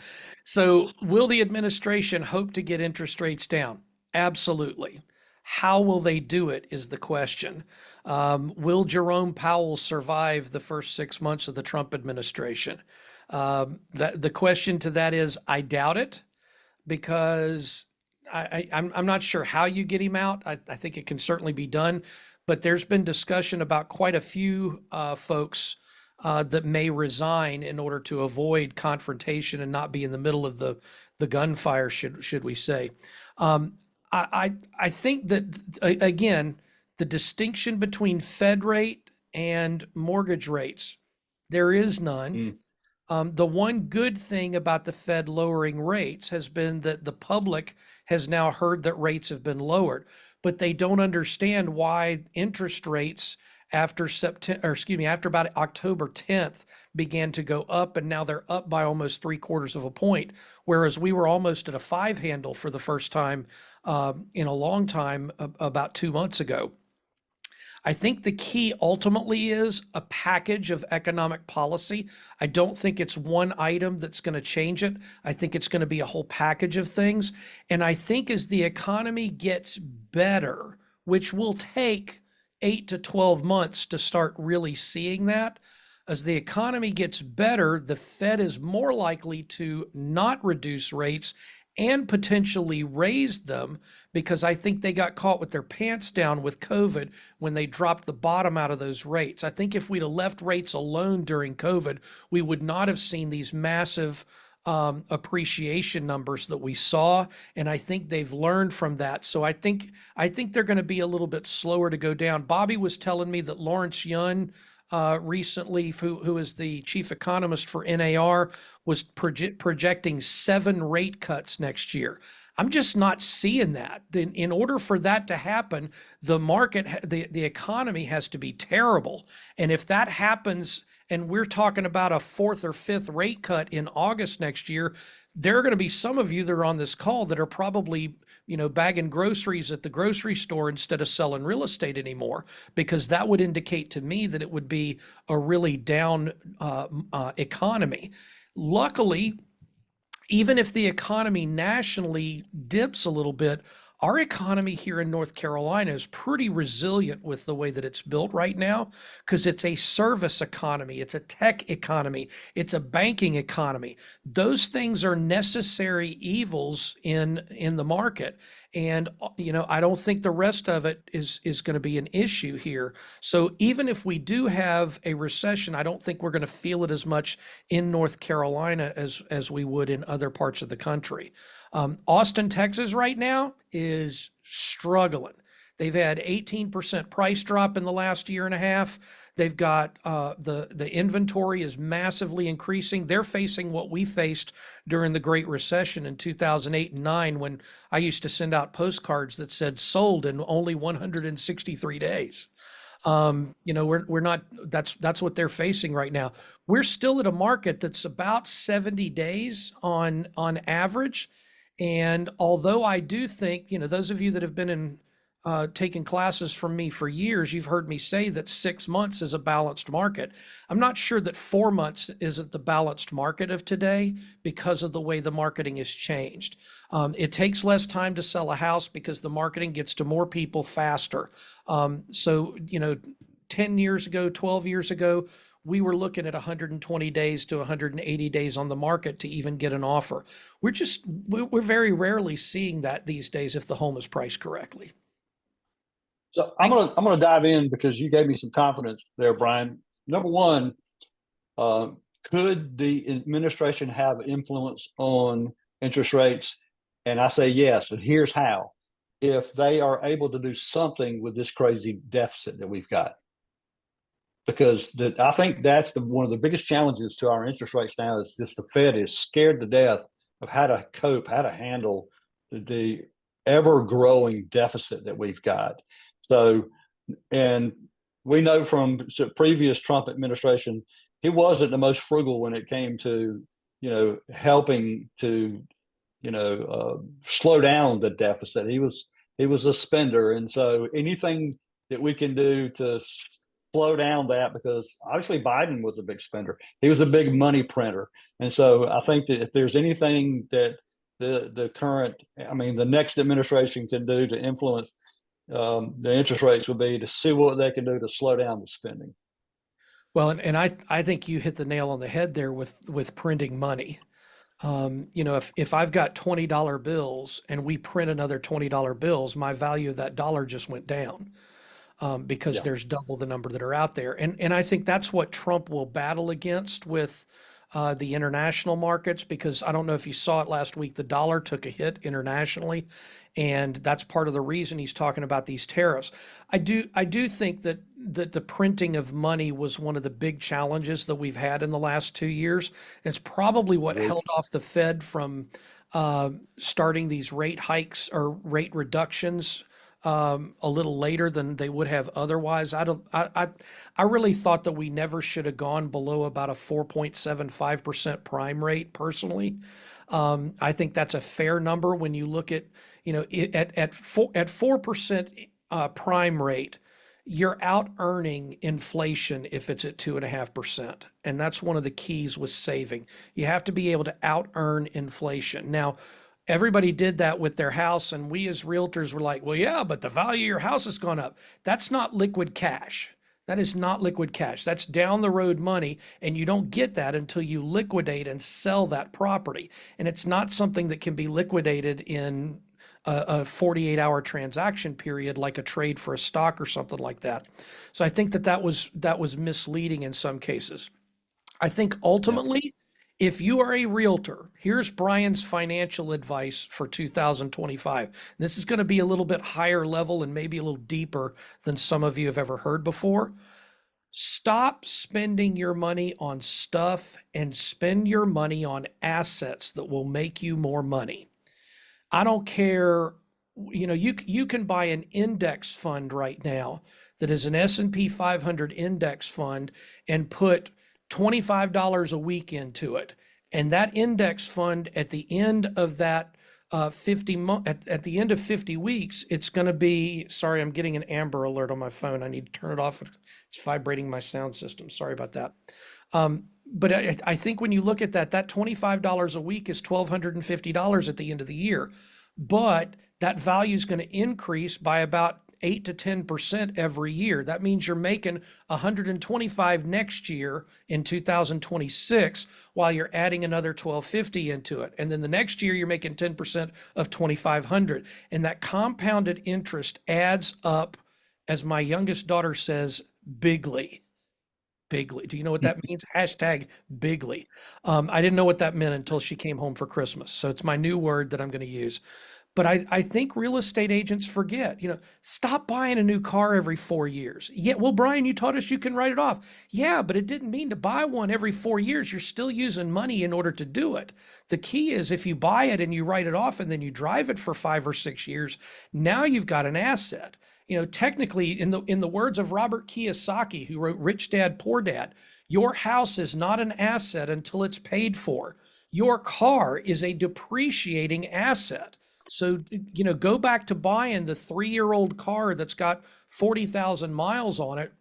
So, will the administration hope to get interest rates down? Absolutely. How will they do it is the question. Will Jerome Powell survive the first 6 months of the Trump administration? The question to that is, I doubt it, because I'm not sure how you get him out. I think it can certainly be done, but there's been discussion about quite a few folks that may resign in order to avoid confrontation and not be in the middle of the gunfire, should we say. I think that, again, the distinction between Fed rate and mortgage rates, there is none. The one good thing about the Fed lowering rates has been that the public has now heard that rates have been lowered, but they don't understand why interest rates after after about October 10th began to go up, and now they're up by almost 3/4 of a point, whereas we were almost at a 5 handle for the first time in a long time about 2 months ago. I think the key ultimately is a package of economic policy. I don't think it's one item that's going to change it. I think it's going to be a whole package of things. And I think as the economy gets better, which will take 8 to 12 months to start really seeing that, as the economy gets better, the Fed is more likely to not reduce rates and potentially raise them, because I think they got caught with their pants down with COVID when they dropped the bottom out of those rates. I think if we'd have left rates alone during COVID, we would not have seen these massive appreciation numbers that we saw, and I think they've learned from that. So I think they're going to be a little bit slower to go down. Bobby was telling me that Lawrence Yun recently, who is the chief economist for NAR, was projecting 7 rate cuts next year. I'm just not seeing that. In order for that to happen, the market, the economy has to be terrible. And if that happens, and we're talking about a 4th or 5th rate cut in August next year, there are going to be some of you that are on this call that are probably, bagging groceries at the grocery store instead of selling real estate anymore, because that would indicate to me that it would be a really down economy. Luckily, even if the economy nationally dips a little bit, our economy here in North Carolina is pretty resilient with the way that it's built right now, because it's a service economy, it's a tech economy, it's a banking economy. Those things are necessary evils in the market. And, I don't think the rest of it is going to be an issue here. So even if we do have a recession, I don't think we're going to feel it as much in North Carolina as we would in other parts of the country. Austin, Texas right now is struggling. They've had 18% price drop in the last year and a half. They've got the inventory is massively increasing. They're facing what we faced during the Great Recession in 2008 and 9, when I used to send out postcards that said sold in only 163 days. We're not, that's what they're facing right now. We're still at a market that's about 70 days on average. And although I do think, those of you that have been in taken classes from me for years, you've heard me say that 6 months is a balanced market. I'm not sure that 4 months isn't the balanced market of today because of the way the marketing has changed. It takes less time to sell a house because the marketing gets to more people faster. So, 10 years ago, 12 years ago, we were looking at 120 days to 180 days on the market to even get an offer. We're very rarely seeing that these days if the home is priced correctly. So I'm gonna dive in because you gave me some confidence there, Brian. Number one, uh, could the administration have influence on interest rates? And I say yes, and here's how. If they are able to do something with this crazy deficit that we've got, because I think that's one of the biggest challenges to our interest rates now is just the Fed is scared to death of how to cope, how to handle the ever growing deficit that we've got. So, and we know from previous Trump administration, he wasn't the most frugal when it came to, helping to, slow down the deficit. He was a spender. And so anything that we can do to slow down that, because obviously Biden was a big spender. He was a big money printer. And so I think that if there's anything that the next administration can do to influence the interest rates would be to see what they can do to slow down the spending. Well, and I think you hit the nail on the head there with printing money. If I've got $20 bills and we print another $20 bills, my value of that dollar just went down. Because Yeah. there's double the number that are out there. And I think that's what Trump will battle against with the international markets, because I don't know if you saw it last week, the dollar took a hit internationally, and that's part of the reason he's talking about these tariffs. I do think that the printing of money was one of the big challenges that we've had in the last 2 years. It's probably what Agreed. held off the Fed from starting these rate hikes or rate reductions a little later than they would have otherwise. I really thought that we never should have gone below about a 4.75% prime rate personally. I think that's a fair number when you look at, at 4% prime rate, you're out earning inflation if it's at 2.5%. And that's one of the keys with saving. You have to be able to out earn inflation. Now, everybody did that with their house, and we as realtors were like, well, yeah, but the value of your house has gone up. That's not liquid cash. That is not liquid cash. That's down the road money, and you don't get that until you liquidate and sell that property. And it's not something that can be liquidated in a 48-hour transaction period like a trade for a stock or something like that. So I think that was misleading in some cases. I think ultimately, if you are a realtor, here's Brian's financial advice for 2025. This is going to be a little bit higher level and maybe a little deeper than some of you have ever heard before. Stop spending your money on stuff and spend your money on assets that will make you more money. I don't care, you can buy an index fund right now that is an S&P 500 index fund and put $25 a week into it. And that index fund at the end of that at the end of 50 weeks, it's going to be, sorry, I'm getting an Amber Alert on my phone. I need to turn it off. It's vibrating my sound system. Sorry about that. But I think when you look at that $25 a week is $1,250 at the end of the year. But that value is going to increase by about 8 to 10% every year. That means you're making 125 next year in 2026 while you're adding another 1250 into it. And then the next year you're making 10% of 2500. And that compounded interest adds up, as my youngest daughter says, bigly. Bigly. Do you know what that means? Hashtag bigly. I didn't know what that meant until she came home for Christmas. So it's my new word that I'm going to use. But I think real estate agents forget, stop buying a new car every 4 years. Yeah, well, Brian, you taught us you can write it off. Yeah, but it didn't mean to buy one every 4 years. You're still using money in order to do it. The key is if you buy it and you write it off and then you drive it for 5 or 6 years, now you've got an asset. Technically, in the words of Robert Kiyosaki, who wrote Rich Dad, Poor Dad, your house is not an asset until it's paid for. Your car is a depreciating asset. So, go back to buying the 3-year-old car that's got 40,000 miles on it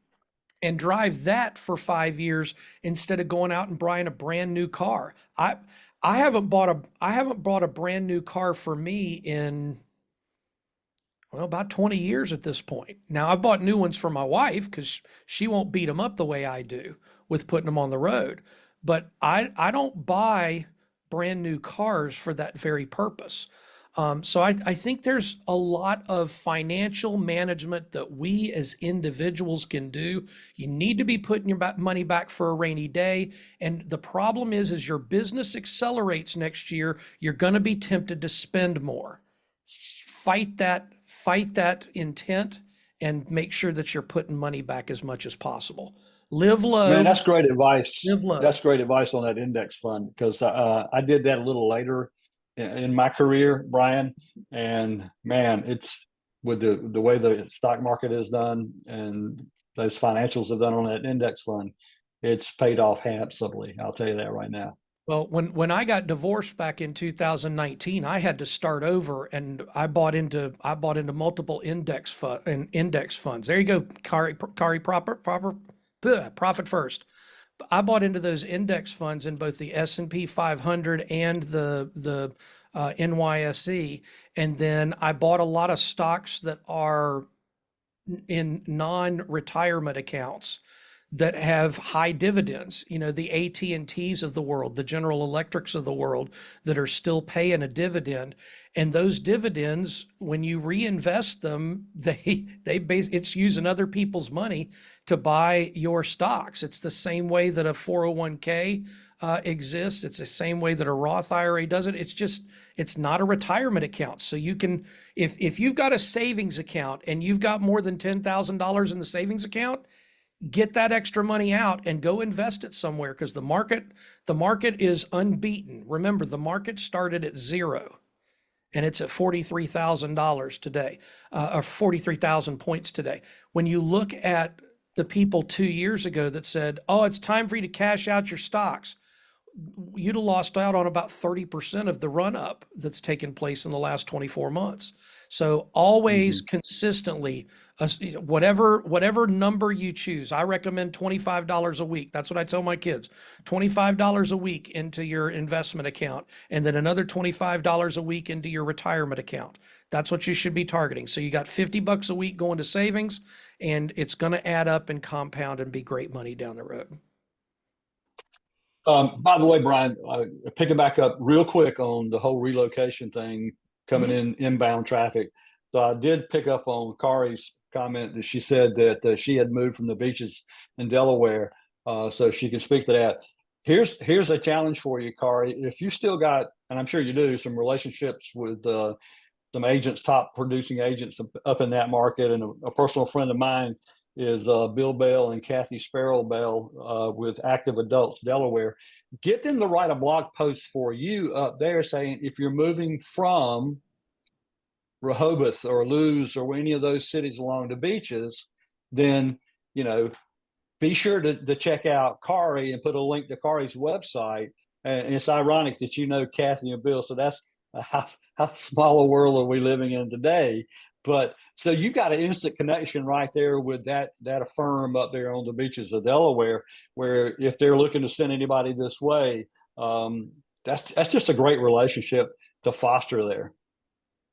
and drive that for 5 years instead of going out and buying a brand new car. I haven't bought a brand new car for me in, well, about 20 years at this point. Now, I've bought new ones for my wife because she won't beat them up the way I do with putting them on the road. But I don't buy brand new cars for that very purpose. So I think there's a lot of financial management that we as individuals can do. You need to be putting your money back for a rainy day. And the problem is your business accelerates next year, you're going to be tempted to spend more. Fight that intent and make sure that you're putting money back as much as possible. Live low. Man, that's great advice. Live low. That's great advice on that index fund, because I did that a little later in my career, Brian. And man, it's with the way the stock market is done and those financials have done on that index fund, it's paid off handsomely. I'll tell you that right now. Well, when I got divorced back in 2019, I had to start over, and I bought into multiple index funds. There you go, Kari profit first. I bought into those index funds in both the S&P 500 and the NYSE, and then I bought a lot of stocks that are in non-retirement accounts that have high dividends, the AT&Ts of the world, the General Electrics of the world that are still paying a dividend. And those dividends, when you reinvest them, it's using other people's money to buy your stocks. It's the same way that a 401k exists. It's the same way that a Roth IRA does it. It's not a retirement account. So you can, if you've got a savings account and you've got more than $10,000 in the savings account, get that extra money out and go invest it somewhere, because the market is unbeaten. Remember, the market started at zero and it's at $43,000 today, or 43,000 points today. When you look at the people 2 years ago that said, oh, it's time for you to cash out your stocks, you'd have lost out on about 30% of the run up that's taken place in the last 24 months. So always consistently, whatever number you choose, I recommend $25 a week. That's what I tell my kids, $25 a week into your investment account, and then another $25 a week into your retirement account. That's what you should be targeting. So you got $50 a week going to savings, and it's going to add up and compound and be great money down the road. By the way, Brian, picking back up real quick on the whole relocation thing coming in inbound traffic. So I did pick up on Kari's comment that she said that she had moved from the beaches in Delaware, so she can speak to that. Here's a challenge for you, Kari. If you still got, and I'm sure you do, some relationships with some agents, top producing agents up in that market, and a personal friend of mine is Bill Bell and Kathy Sparrow Bell with Active Adults Delaware. Get them to write a blog post for you up there saying, if you're moving from Rehoboth or Lewes or any of those cities along the beaches, then, be sure to check out Kari and put a link to Kari's website. And it's ironic that Kathy and Bill. So that's how small a world are we living in today. But so you got an instant connection right there with that firm up there on the beaches of Delaware, where if they're looking to send anybody this way, that's just a great relationship to foster there.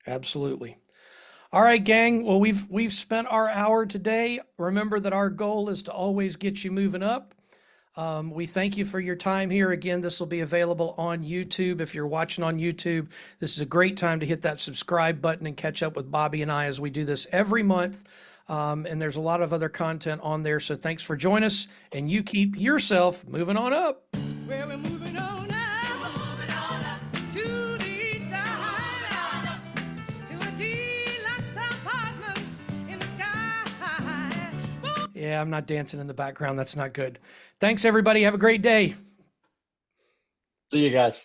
Absolutely. All right, gang. Well, we've spent our hour today. Remember that our goal is to always get you moving up. We thank you for your time here. Again, this will be available on YouTube. If you're watching on YouTube, this is a great time to hit that subscribe button and catch up with Bobby and I as we do this every month. And there's a lot of other content on there. So thanks for joining us, and you keep yourself moving on up. Well, we're moving on up to the east side, to a deluxe apartment in the sky. Yeah, I'm not dancing in the background. That's not good. Thanks, everybody. Have a great day. See you guys.